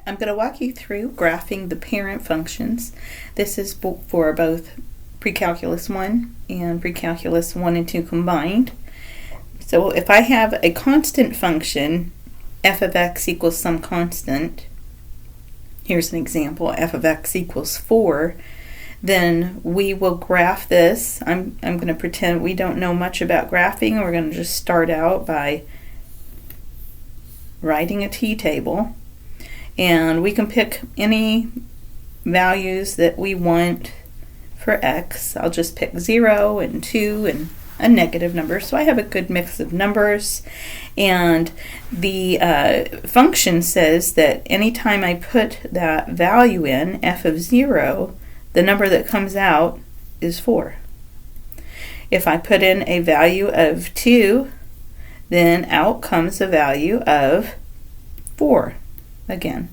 I'm going to walk you through graphing the parent functions. This is for both Precalculus 1 and Precalculus 1 and 2 combined. So if I have a constant function, f of x equals some constant, here's an example, f of x equals 4, then we will graph this. I'm going to pretend we don't know much about graphing. We're going to just start out by writing a t-table. And we can pick any values that we want for x. I'll just pick 0 and 2 and a negative number. So I have a good mix of numbers. And the function says that anytime I put that value in, f of 0, the number that comes out is 4. If I put in a value of 2, then out comes a value of 4 again.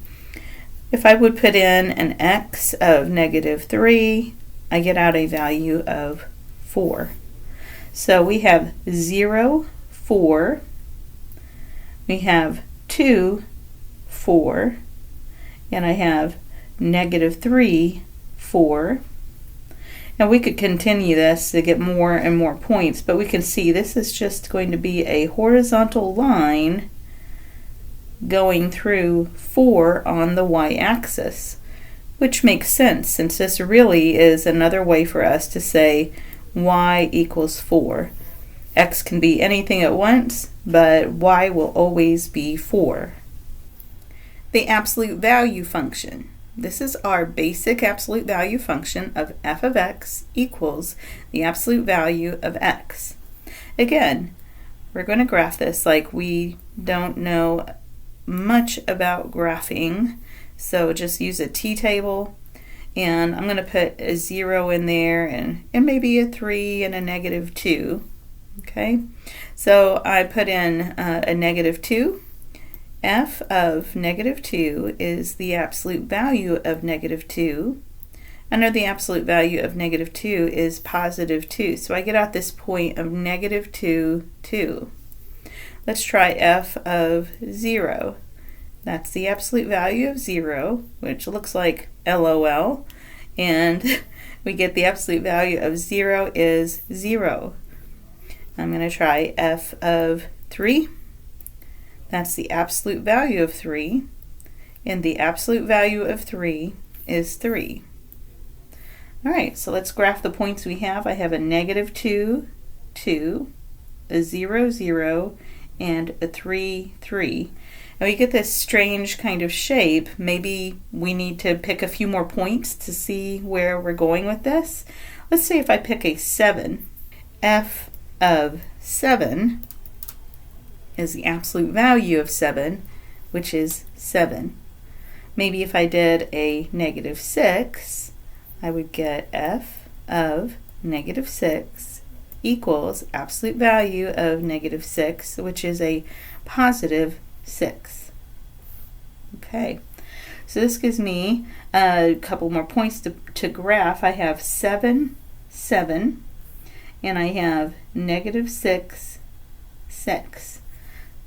If I would put in an x of negative 3, I get out a value of 4. So we have 0, 4, we have 2, 4, and I have negative 3, 4. Now we could continue this to get more and more points, but we can see this is just going to be a horizontal line going through 4 on the y-axis, which makes sense since this really is another way for us to say y equals 4. X can be anything at once, but y will always be 4. The absolute value function. This is our basic absolute value function of f of x equals the absolute value of x. Again, we're going to graph this like we don't know much about graphing, so just use a t-table, and I'm going to put a 0 in there and maybe a 3 and a negative 2. Okay, so I put in a negative 2. F of negative 2 is the absolute value of negative 2. I know the absolute value of negative 2 is positive 2, so I get out this point of negative 2, 2. Let's try f of 0. That's the absolute value of 0, which looks like LOL, and we get the absolute value of 0 is 0. I'm going to try f of 3. That's the absolute value of 3, and the absolute value of 3 is 3. All right, so let's graph the points we have. I have a negative 2, 2, a 0, 0, and a 3, 3. And we get this strange kind of shape. Maybe we need to pick a few more points to see where we're going with this. Let's say if I pick a 7, f of 7 is the absolute value of 7, which is 7. Maybe if I did a negative 6, I would get f of negative 6 equals absolute value of negative 6, which is a positive 6. Okay, so this gives me a couple more points to graph. I have 7, 7, and I have negative 6, 6.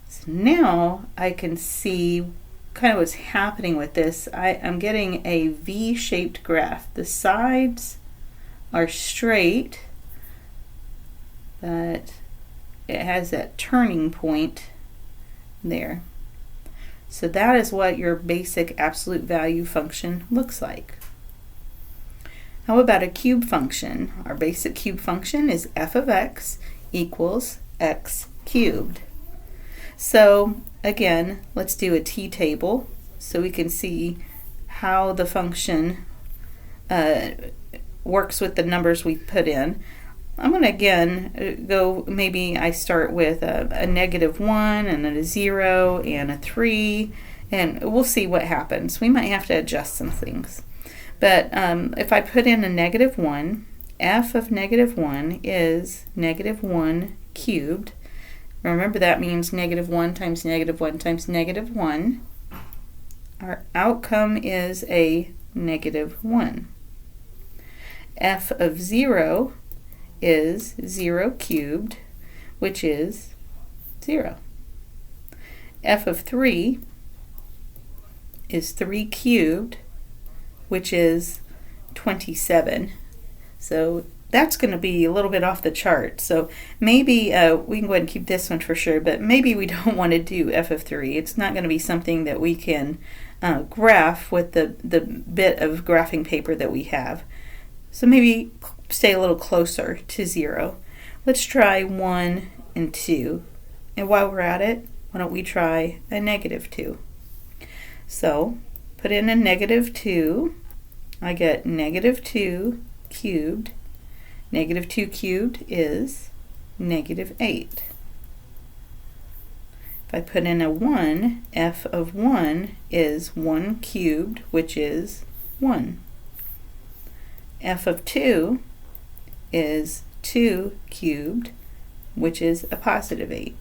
So now I can see kind of what's happening with this. I'm getting a V-shaped graph. The sides are straight, but it has that turning point there. So that is what your basic absolute value function looks like. How about a cube function? Our basic cube function is f of x equals x cubed. So again, let's do a t-table so we can see how the function works with the numbers we put in. I'm going to again go, maybe I start with a negative 1 and then a 0 and a 3, and we'll see what happens. We might have to adjust some things. But if I put in a negative 1, f of negative 1 is negative 1 cubed. Remember that means negative 1 times negative 1 times negative 1. Our outcome is a negative 1. F of 0 is 0 cubed, which is 0. F of 3 is 3 cubed, which is 27. So that's going to be a little bit off the chart. So maybe we can go ahead and keep this one for sure, but maybe we don't want to do f of 3. It's not going to be something that we can graph with the bit of graphing paper that we have. So maybe stay a little closer to 0. Let's try 1 and 2. And while we're at it, why don't we try a negative 2? So put in a negative 2. I get negative 2 cubed. Negative 2 cubed is negative 8. If I put in a 1, f of 1 is 1 cubed, which is 1. F of 2 is 2 cubed, which is a positive 8.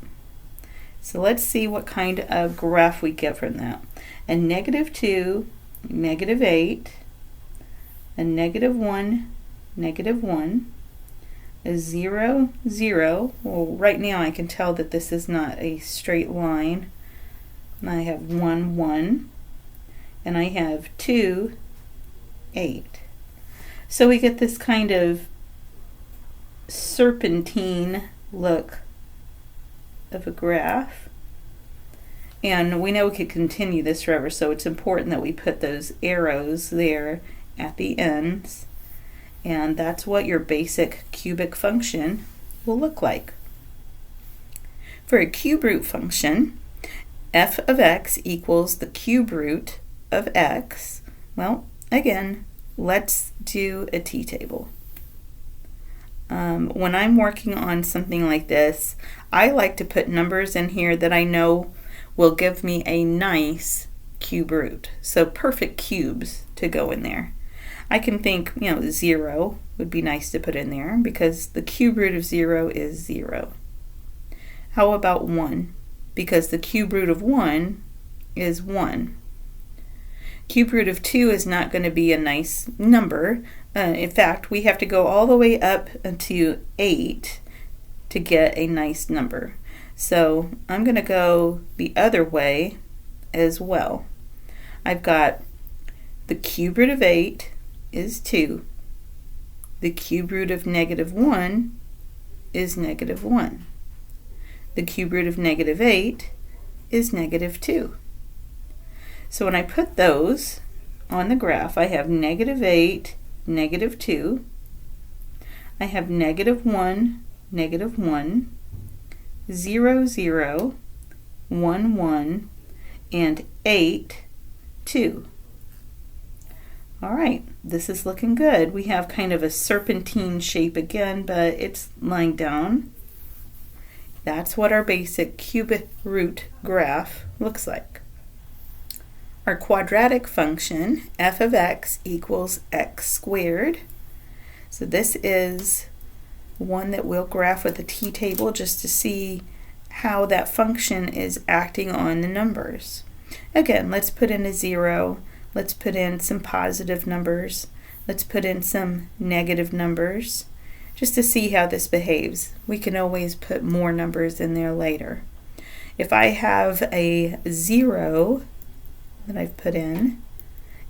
So let's see what kind of graph we get from that. A negative 2, negative 8, a negative 1, negative 1, a 0, 0. Well, right now I can tell that this is not a straight line. And I have 1, 1, and I have 2, 8. So we get this kind of serpentine look of a graph. And we know we could continue this forever, so it's important that we put those arrows there at the ends. And that's what your basic cubic function will look like. For a cube root function, f of x equals the cube root of x. Well, again, let's do a t-table. When I'm working on something like this, I like to put numbers in here that I know will give me a nice cube root. So perfect cubes to go in there. I can think, 0 would be nice to put in there because the cube root of 0 is 0. How about 1? Because the cube root of 1 is 1. Cube root of 2 is not going to be a nice number. In fact, we have to go all the way up to 8 to get a nice number. So I'm going to go the other way as well. I've got the cube root of 8 is 2. The cube root of negative 1 is negative 1. The cube root of negative 8 is negative 2. So when I put those on the graph, I have negative 8, negative 2. I have negative 1, negative 1, 0, 0, 1, 1, and 8, 2. All right, this is looking good. We have kind of a serpentine shape again, but it's lying down. That's what our basic cubic root graph looks like. Our quadratic function, f of x equals x squared. So this is one that we'll graph with a t-table just to see how that function is acting on the numbers. Again, let's put in a 0. Let's put in some positive numbers. Let's put in some negative numbers just to see how this behaves. We can always put more numbers in there later. If I have a 0 that I've put in,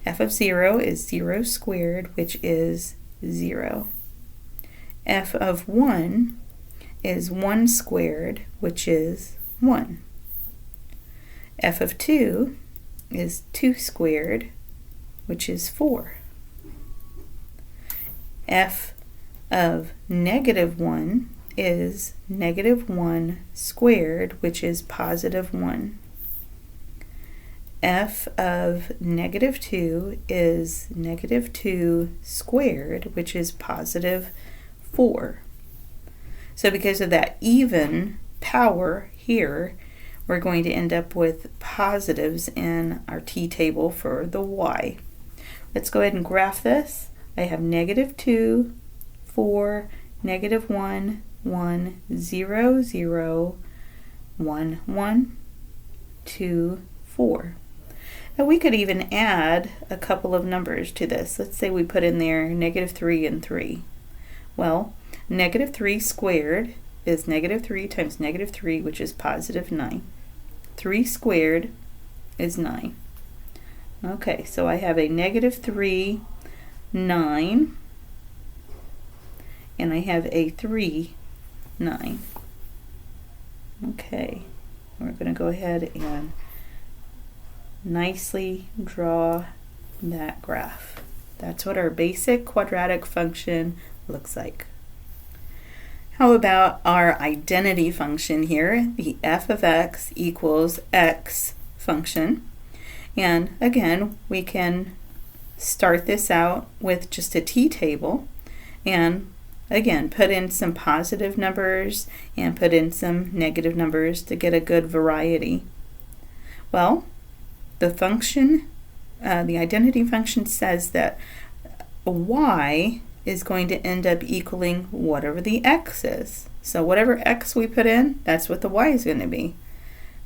f of 0 is 0 squared, which is 0. F of 1 is 1 squared, which is 1. F of 2 is 2 squared, which is 4. F of negative 1 is negative 1 squared, which is positive 1. F of negative 2 is negative 2 squared, which is positive 4. So because of that even power here, we're going to end up with positives in our t-table for the y. Let's go ahead and graph this. I have negative 2, 4, negative 1, 1, 0, 0, 1, 1, 2, 4. And we could even add a couple of numbers to this. Let's say we put in there negative 3 and 3. Well, negative 3 squared is negative 3 times negative 3, which is positive 9. 3 squared is 9. Okay, so I have a -3, 9, and I have a 3, 9. Okay, we're going to go ahead and nicely draw that graph. That's what our basic quadratic function looks like. How about our identity function here, the f of x equals x function? And again, we can start this out with just a t-table and again put in some positive numbers and put in some negative numbers to get a good variety. Well, the function, the identity function says that y is going to end up equaling whatever the x is. So whatever x we put in, that's what the y is going to be.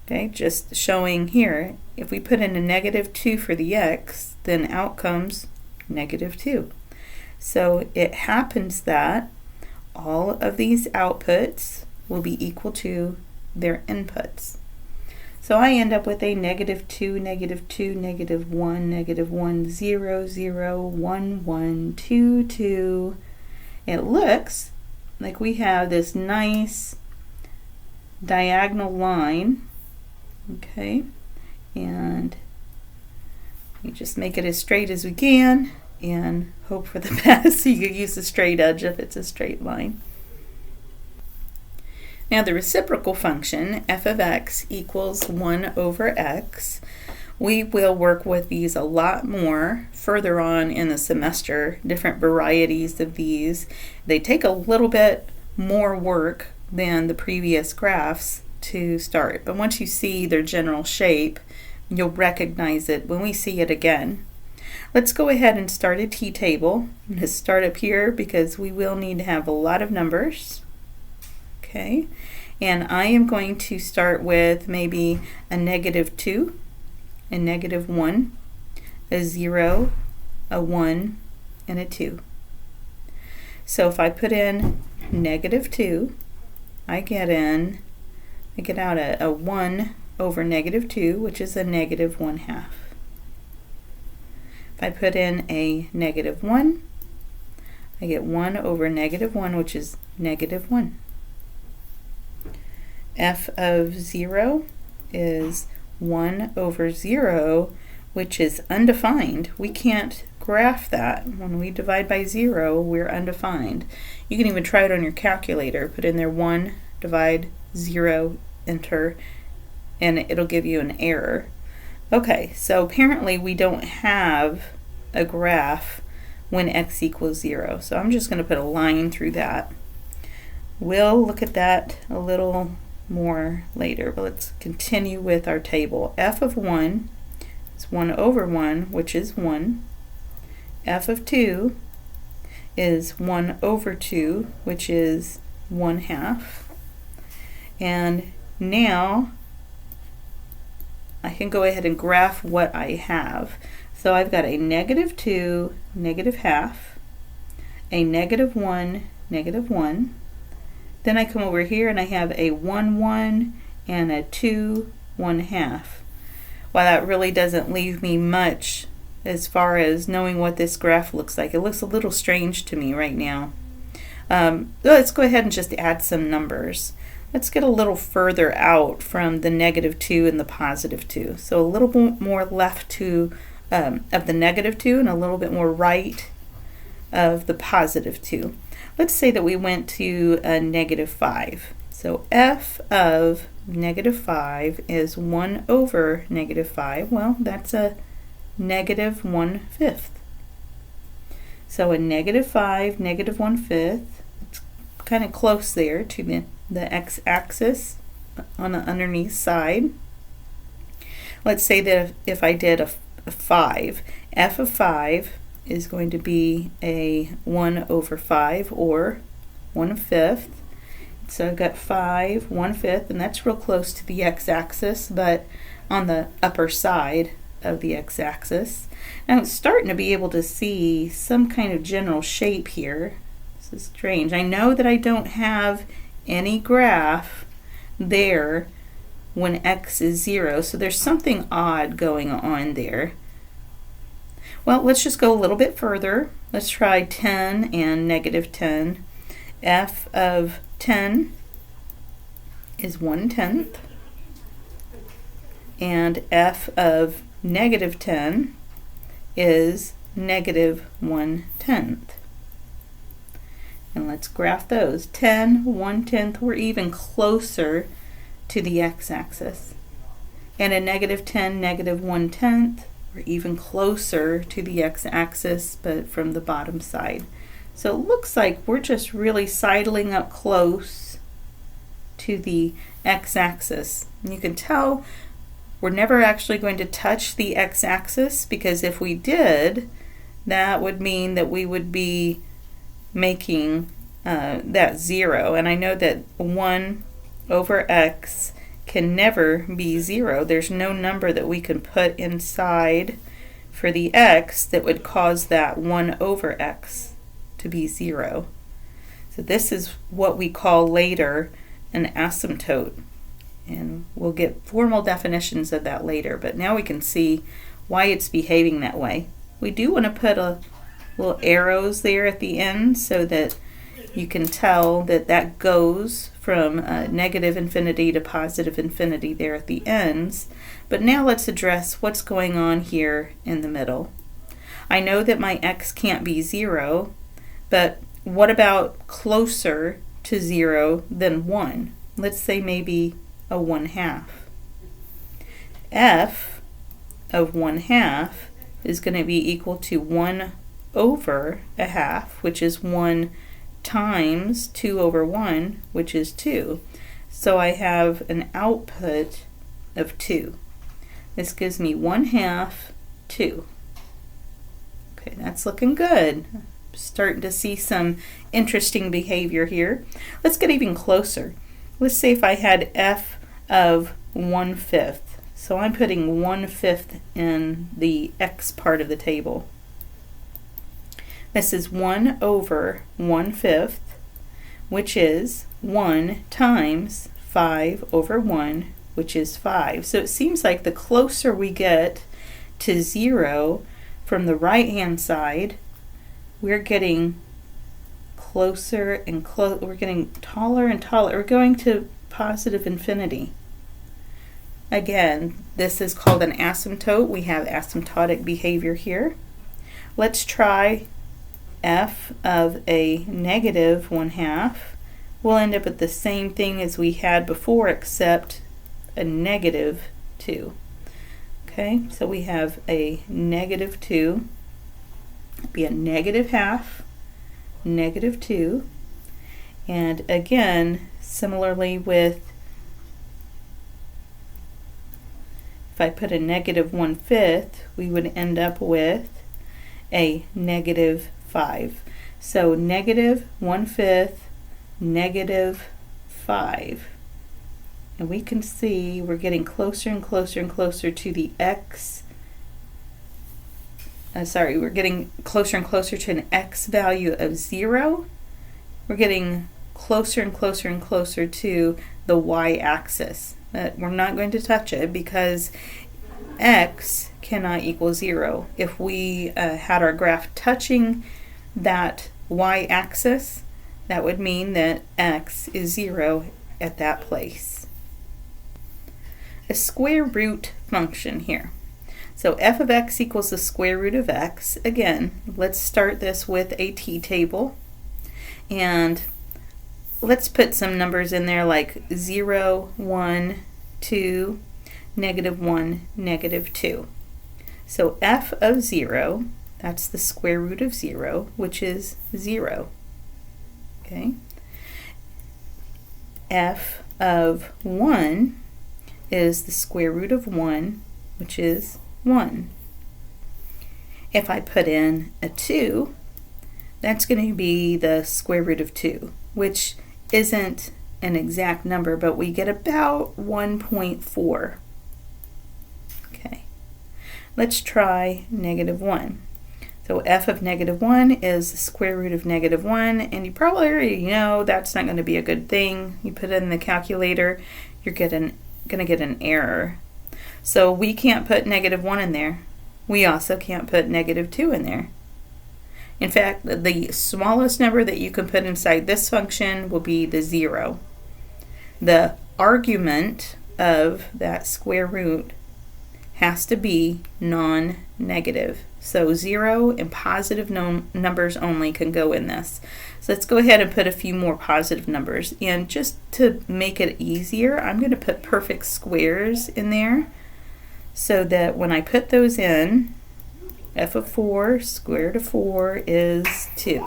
Okay, just showing here, if we put in a -2 for the x, then out comes -2. So it happens that all of these outputs will be equal to their inputs. So I end up with a -2, -2, -1, -1, 0, 0, 1, 1, 2, 2. It looks like we have this nice diagonal line, okay, and we just make it as straight as we can and hope for the best. So you can use the straight edge if it's a straight line. Now the reciprocal function, f of x equals 1 over x. We will work with these a lot more further on in the semester, different varieties of these. They take a little bit more work than the previous graphs to start, but once you see their general shape, you'll recognize it when we see it again. Let's go ahead and start a t-table. I'm going to start up here because we will need to have a lot of numbers. Okay, and I am going to start with maybe a -2, a -1, a 0, a 1, and a 2. So if I put in -2, I get out a 1 over -2, which is a -1/2. If I put in a -1, I get 1 over -1, which is -1. F of 0 is 1 over 0, which is undefined. We can't graph that. When we divide by 0, we're undefined. You can even try it on your calculator. Put in there 1, divide 0, enter, and it'll give you an error. Okay, so apparently we don't have a graph when x equals 0. So I'm just going to put a line through that. We'll look at that a little more later, but let's continue with our table. F of 1 is 1 over 1, which is 1. F of 2 is 1 over 2, which is 1/2. And now I can go ahead and graph what I have. So I've got a -2, -1/2, a -1, -1. Then I come over here and I have a 1, 1, and a 2, 1/2. Well, that really doesn't leave me much as far as knowing what this graph looks like. It looks a little strange to me right now. Let's go ahead and just add some numbers. Let's get a little further out from the -2 and the +2. So a little bit more left to of the -2 and a little bit more right of the +2. Let's say that we went to a -5. So f of -5 is 1 over -5. Well, that's a -1/5. So a -5, -1/5. It's kind of close there to the x-axis on the underneath side. Let's say that if I did a 5, f of 5 is going to be a 1 over 5 or 1/5. So I've got 5, 1/5, and that's real close to the x-axis, but on the upper side of the x-axis. Now I'm starting to be able to see some kind of general shape here. This is strange. I know that I don't have any graph there when x is 0, so there's something odd going on there. Well, let's just go a little bit further. Let's try 10 and negative 10. F of 10 is 1/10. And f of negative 10 is negative 1/10. And let's graph those. 10, 1/10, we're even closer to the x-axis. And a negative 10, negative 1/10, we're even closer to the x-axis, but from the bottom side. So it looks like we're just really sidling up close to the x-axis. And you can tell we're never actually going to touch the x-axis, because if we did, that would mean that we would be making that 0. And I know that 1 over x can never be 0. There's no number that we can put inside for the x that would cause that 1 over x to be 0. So this is what we call later an asymptote. And we'll get formal definitions of that later, but now we can see why it's behaving that way. We do want to put a little arrows there at the end so that you can tell that that goes from negative infinity to positive infinity there at the ends. But now let's address what's going on here in the middle. I know that my x can't be 0, but what about closer to 0 than 1? Let's say maybe a 1/2. F of 1/2 is going to be equal to 1 over a half, which is 1 times 2 over 1, which is 2. So I have an output of 2. This gives me 1/2, 2. Okay, that's looking good. Starting to see some interesting behavior here. Let's get even closer. Let's say if I had f of 1/5. So I'm putting 1/5 in the x part of the table. This is 1 over 1/5, which is 1 times 5 over 1, which is 5. So it seems like the closer we get to 0 from the right-hand side, we're getting closer and closer. We're getting taller and taller. We're going to positive infinity. Again, this is called an asymptote. We have asymptotic behavior here. Let's try f of a negative 1/2. We'll end up with the same thing as we had before, except a negative 2. Okay, so we have a negative 2, be a negative half, negative 2, and again, similarly with, if I put a negative 1/5, we would end up with a negative 5. So negative 1/5, negative 5. And we can see we're getting closer and closer and closer to the x. We're getting closer and closer to an x value of 0. We're getting closer and closer and closer to the y-axis. But we're not going to touch it because x cannot equal 0. If we had our graph touching that y-axis, that would mean that x is 0 at that place. A square root function here. So f of x equals the square root of x. Again, let's start this with a t-table. And let's put some numbers in there like 0, 1, 2, negative 1, negative 2. So f of 0, that's the square root of 0, which is 0. Okay. F of 1 is the square root of 1, which is 1. If I put in a 2, that's going to be the square root of 2, which isn't an exact number, but we get about 1.4. Okay, let's try negative 1. So f of negative 1 is the square root of negative 1, and you probably already know that's not going to be a good thing. You put it in the calculator, you're going to get an error. So we can't put negative 1 in there. we also can't put -2 in there. In fact, the smallest number that you can put inside this function will be the 0. The argument of that square root has to be non-negative. So 0 and positive numbers only can go in this. So let's go ahead and put a few more positive numbers. And just to make it easier, I'm going to put perfect squares in there so that when I put those in, f of 4 square root of 4 is 2.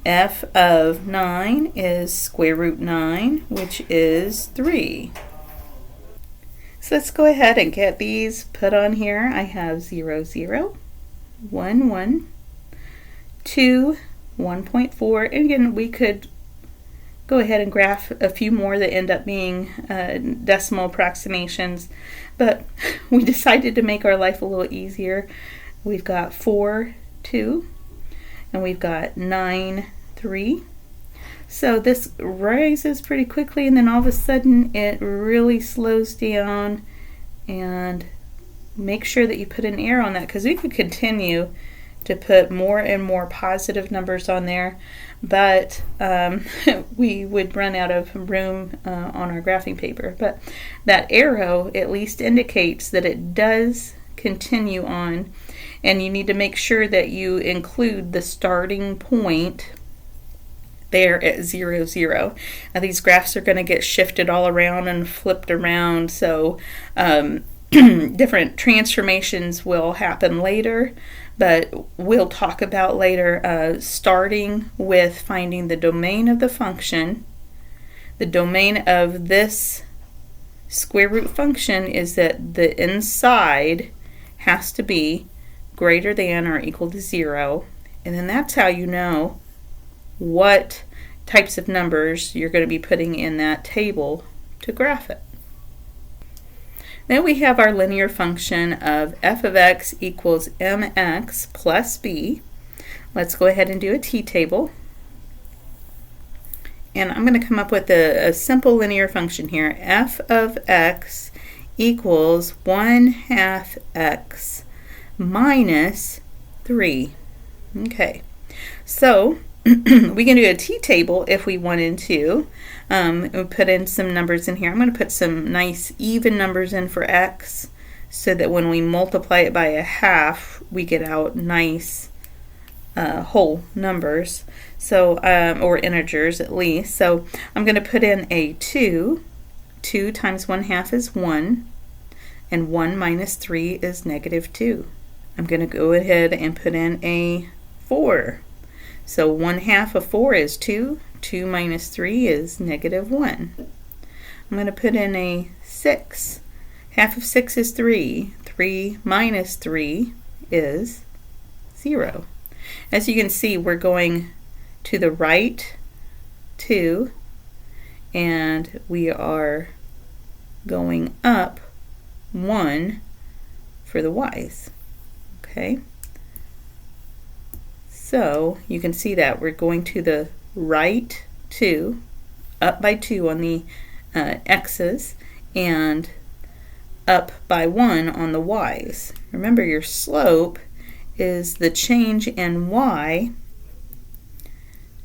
F of 9 is square root 9, which is 3. So let's go ahead and get these put on here. I have 0, 0, 1, 1, 2, 1.4. And again, we could go ahead and graph a few more that end up being decimal approximations, but we decided to make our life a little easier. We've got 4, 2, and we've got 9, 3. So this rises pretty quickly, and then all of a sudden it really slows down. And make sure that you put an arrow on that, because we could continue to put more and more positive numbers on there, but we would run out of room on our graphing paper. But that arrow at least indicates that it does continue on, and you need to make sure that you include the starting point there at 0, 0. Now these graphs are going to get shifted all around and flipped around, so different transformations will happen later, but we'll talk about later, starting with finding the domain of the function. The domain of this square root function is that the inside has to be greater than or equal to 0, and then that's how you know what types of numbers you're going to be putting in that table to graph it. Then we have our linear function of f of x equals mx plus b. Let's go ahead and do a t-table. And I'm going to come up with a simple linear function here. F of x equals 1/2 x minus 3. Okay, so we can do a t-table if we wanted to. We'll put in some numbers in here. I'm going to put some nice even numbers in for x so that when we multiply it by a half, we get out nice whole numbers, so or integers at least. So I'm going to put in a 2. 2 times 1/2 is 1, and 1 minus 3 is -2. I'm going to go ahead and put in a 4. So 1/2 of 4 is 2. 2 minus 3 is -1. I'm going to put in a 6. Half of 6 is 3. 3 minus 3 is 0. As you can see, we're going to the right 2, and we are going up 1 for the y's. Okay? So you can see that we're going to the right 2, up by 2 on the x's, and up by 1 on the y's. Remember, your slope is the change in y.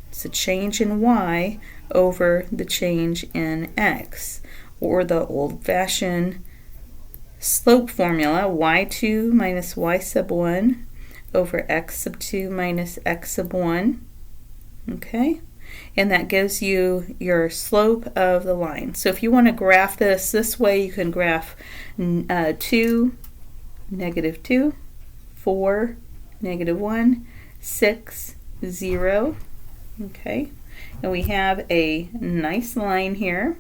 It's a change in y over the change in x, or the old-fashioned slope formula, y2 minus y sub 1 over x sub 2 minus x sub 1. Okay, and that gives you your slope of the line. So if you want to graph this way, you can graph 2, -2, 4, -1, 6, 0. Okay, and we have a nice line here.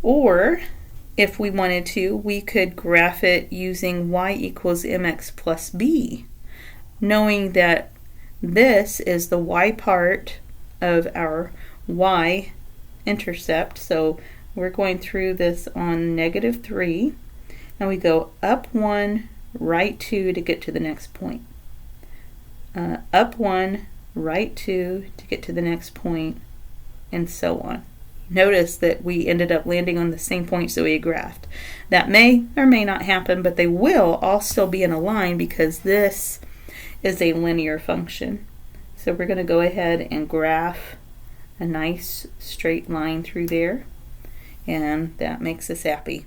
Or if we wanted to, we could graph it using y equals mx plus b, knowing that this is the y part of our y-intercept. So we're going through this on -3, and we go up 1, right 2 to get to the next point. Up 1, right 2 to get to the next point, and so on. notice that we ended up landing on the same points that we had graphed. That may or may not happen, but they will all still be in a line because this is a linear function. So we're going to go ahead and graph a nice straight line through there, and that makes us happy.